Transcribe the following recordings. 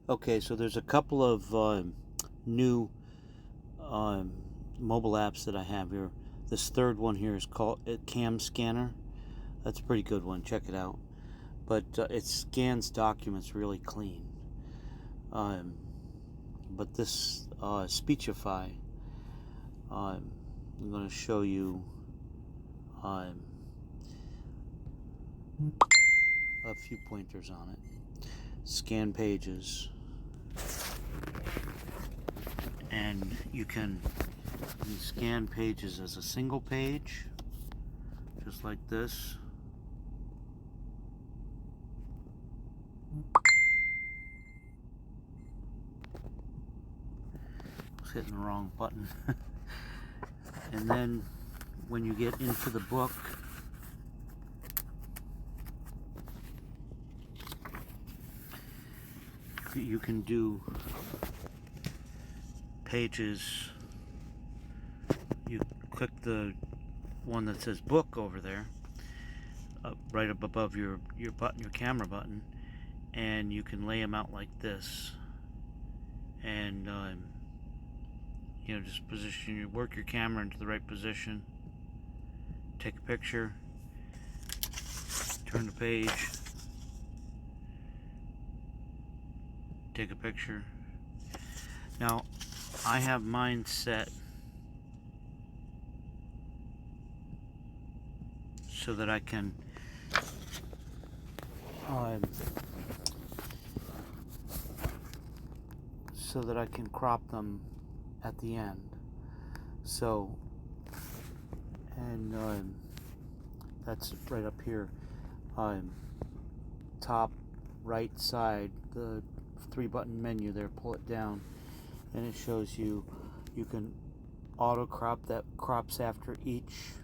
Okay, so there's a couple of new mobile apps that I have here. This third one here is called Cam Scanner. That's a pretty good one. Check it out. But it scans documents really clean. But this Speechify, I'm going to show you um, a few pointers on it. Scan pages, and you can scan pages as a single page, just like this. I was hitting the wrong button. And then when you get into the book, you can do pages. You click the one that says book over there, right up above your button, your camera button, and you can lay them out like this, and just position you work your camera into the right position, take a picture, turn the page, take a picture. Now I have mine set so that I can crop them at the end. So, and that's right up here, top right side, the 3-button menu there. Pull it down, and it shows you can auto crop, that crops after each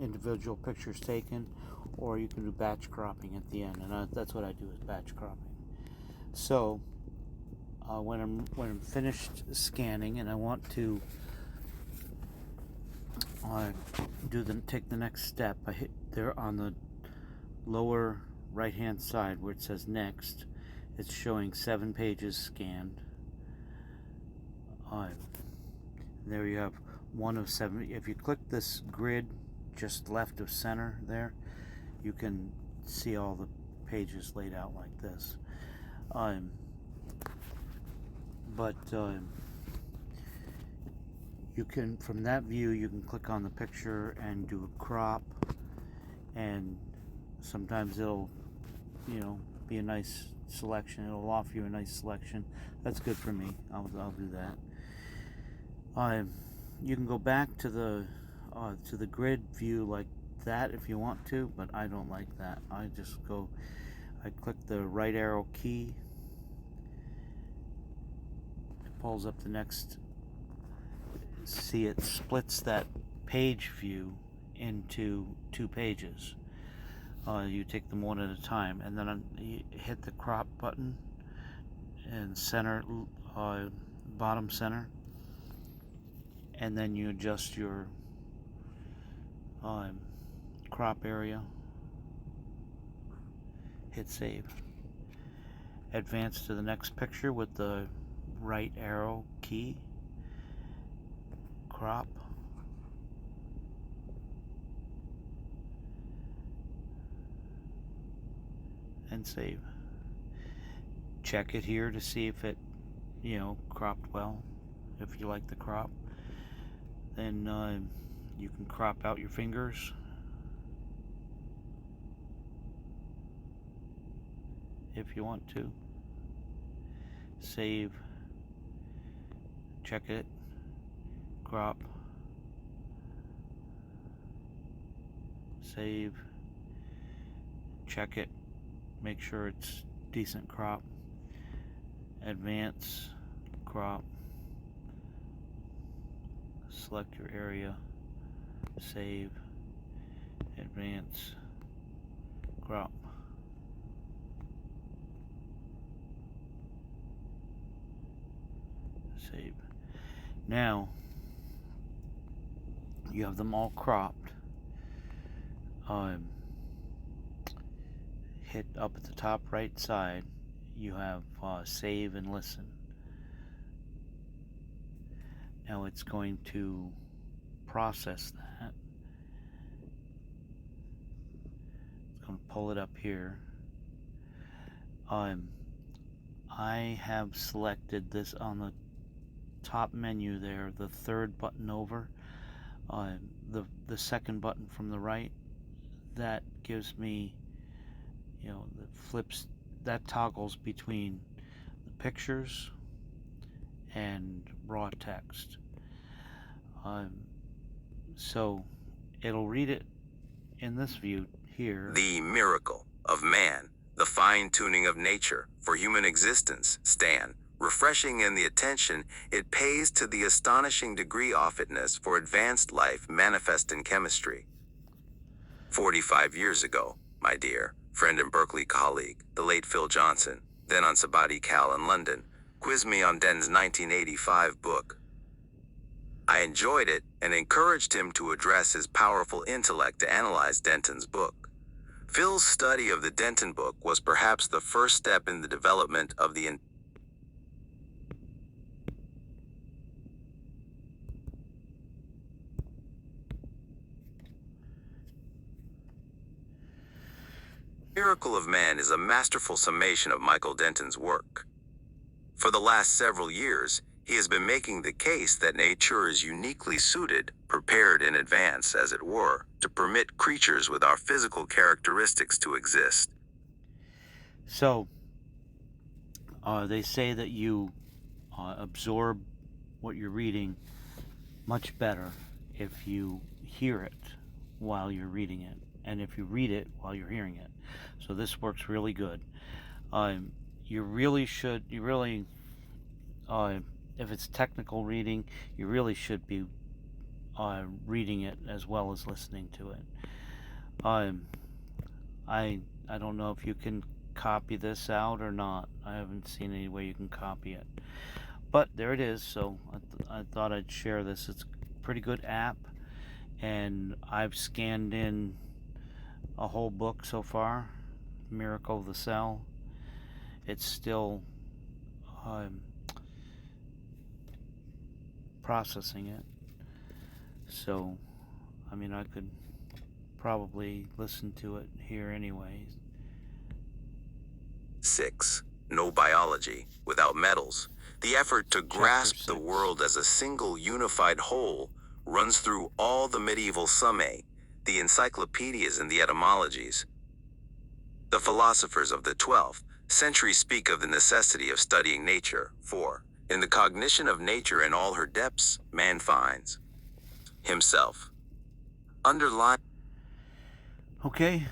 individual picture is taken, or you can do batch cropping at the end, and that's what I do, is batch cropping. So when I'm finished scanning and I want to take the next step, I hit there on the lower right hand side where it says next. It's showing 7 pages scanned. There you have 1 of 7. If you click this grid just left of center there, you can see all the pages laid out like this. You can, from that view, you can click on the picture and do a crop, and sometimes it'll be a nice selection. It'll offer you a nice selection. That's good for me. I'll do that. You can go back to the grid view like that if you want to, but I don't like that. I click the right arrow key. It pulls up the next. See, it splits that page view into 2 pages. You take them one at a time, and then you hit the crop button and center, bottom center, and then you adjust your crop area. Hit save. Advance to the next picture with the right arrow key. Crop. And save. Check it here to see if it cropped well. If you like the crop, then you can crop out your fingers if you want to. Save. Check it. Crop. Save. Check it. Make sure it's decent crop. Advance. Crop. Select your area. Save. Advance. Crop. Save. Now you have them all cropped. Hit up at the top right side, you have save and listen. Now it's going to process that. It's going to pull it up here. I have selected this on the top menu there, the third button over, the second button from the right. That gives me, that flips, that toggles between the pictures and raw text. So it'll read it in this view here. The miracle of man, the fine-tuning of nature for human existence, Stan, refreshing in the attention it pays to the astonishing degree of fitness for advanced life manifest in chemistry. 45 years ago, my dear friend and Berkeley colleague, the late Phil Johnson, then on sabbatical in London, quizzed me on Denton's 1985 book. I enjoyed it and encouraged him to address his powerful intellect to analyze Denton's book. Phil's study of the Denton book was perhaps the first step in the development of the Miracle of Man is a masterful summation of Michael Denton's work. For the last several years, he has been making the case that nature is uniquely suited, prepared in advance, as it were, to permit creatures with our physical characteristics to exist. So, they say that you absorb what you're reading much better if you hear it while you're reading it, and if you read it while you're hearing it. So this works really good. You really, if it's technical reading, you really should be reading it as well as listening to it. I don't know if you can copy this out or not. I haven't seen any way you can copy it, but there it is. So I thought I'd share this. It's a pretty good app, and I've scanned in a whole book so far, Miracle of the Cell. It's still processing it, so I mean, I could probably listen to it here anyways. 6. No biology without metals. The effort to grasp the world as a single unified whole runs through all the medieval summae, the encyclopedias and the etymologies. The philosophers of the 12th century speak of the necessity of studying nature, for, in the cognition of nature in all her depths, man finds himself. Underline. Okay,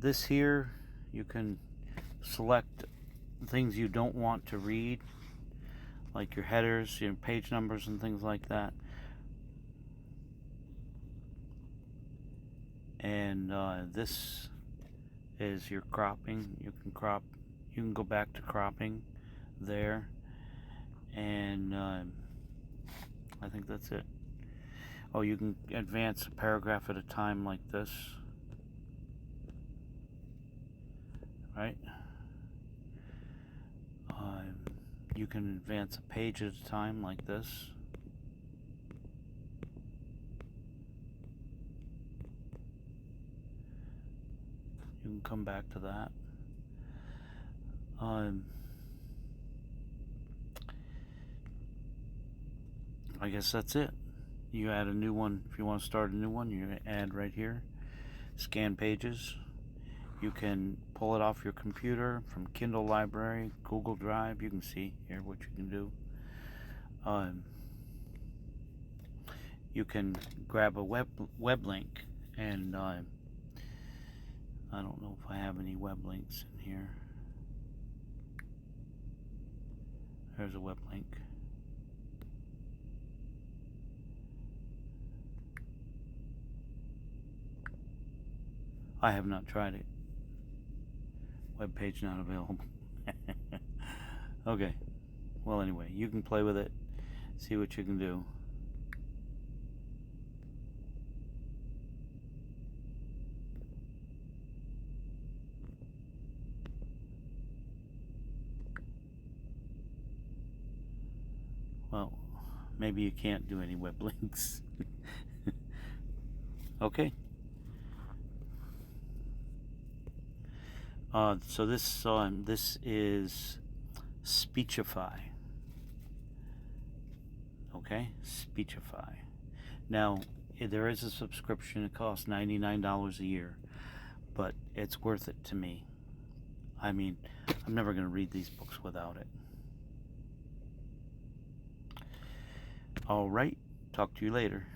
this here, you can select things you don't want to read, like your headers, your page numbers, and things like that. And this is your cropping. You can go back to cropping there, and I think that's it. Oh, you can advance a paragraph at a time like this, right? You can advance a page at a time like this. You can come back to that. I guess that's it. You add a new one. If you want to start a new one, you add right here. Scan pages. You can pull it off your computer from Kindle Library, Google Drive. You can see here what you can do. You can grab a web link, and I don't know if I have any web links in here. There's a web link. I have not tried it. Web page not available. Okay. Well, anyway, you can play with it, see what you can do. Well, maybe you can't do any web links. Okay. So this is Speechify. Okay, Speechify. Now, there is a subscription. It costs $99 a year, but it's worth it to me. I mean, I'm never going to read these books without it. All right, talk to you later.